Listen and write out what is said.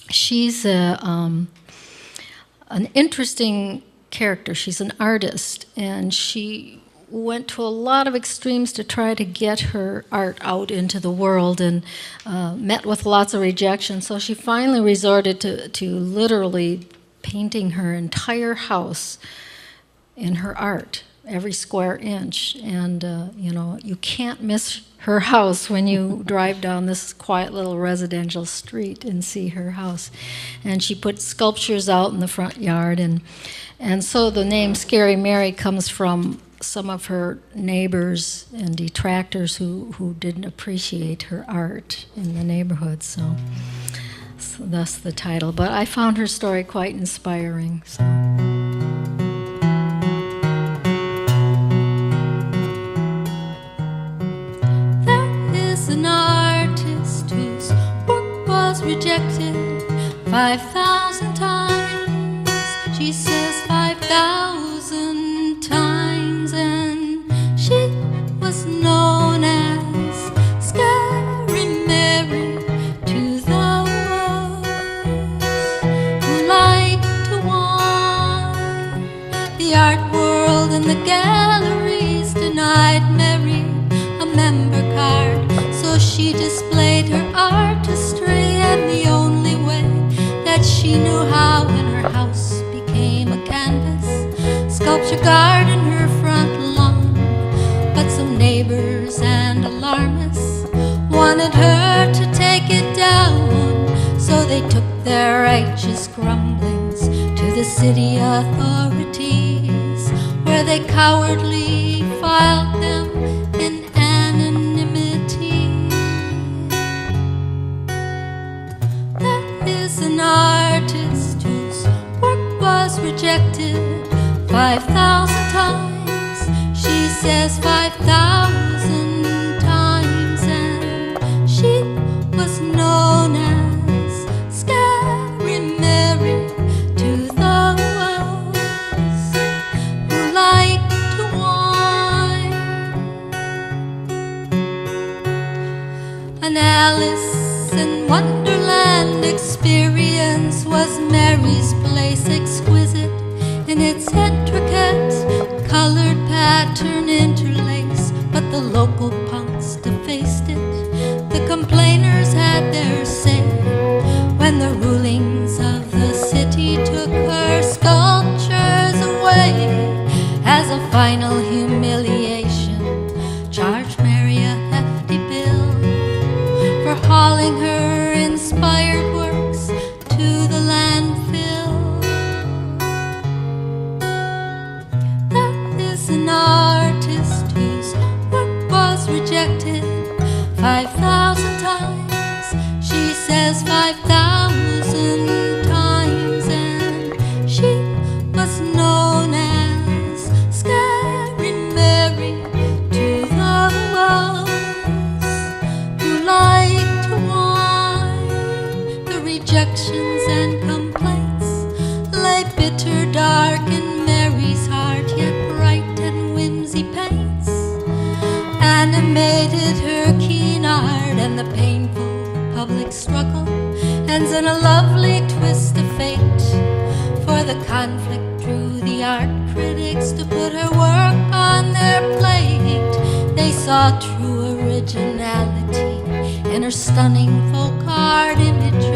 she's an interesting character. She's an artist, and she went to a lot of extremes to try to get her art out into the world, and met with lots of rejection. So she finally resorted to literally painting her entire house in her art, every square inch. And you can't miss her house when you drive down this quiet little residential street and see her house. And she put sculptures out in the front yard, and so the name Scary Mary comes from some of her neighbors and detractors who didn't appreciate her art in the neighborhood. So thus the title. But I found her story quite inspiring. So. There is an artist whose work was rejected 5,000 times. She says 5,000 times, and she was known as Scary Mary to those who like to whine. The art world and the galleries denied Mary a member card, so she displayed her artistry, and the only way that she knew how in her house became a canvas sculpture garden her front lawn. But some neighbors and alarmists wanted her to take it down, so they took their righteous grumblings to the city authorities, where they cowardly filed them in anonymity. That is an artist whose work was rejected 5,000 times. She says 5,000 times, and she was known as Scary Mary to those who like to whine. An Alice in Wonderland experience was Mary's place, exquisite in its intricate colored pattern interlace. But the local punks defaced it. The complainers had their say when the rulings of the city took her sculptures away. As a final humiliation, charged Mary a hefty bill for hauling her inspired works to the landfill. An artist whose work was rejected 5,000 times. She says 5,000 times, and she was known as Scary Mary to those who like to whine. The rejections and complaints lay bitter dark in Mary's heart, yet paints animated her keen art, and the painful public struggle ends in a lovely twist of fate. For the conflict drew the art critics to put her work on their plate. They saw true originality in her stunning folk art imagery.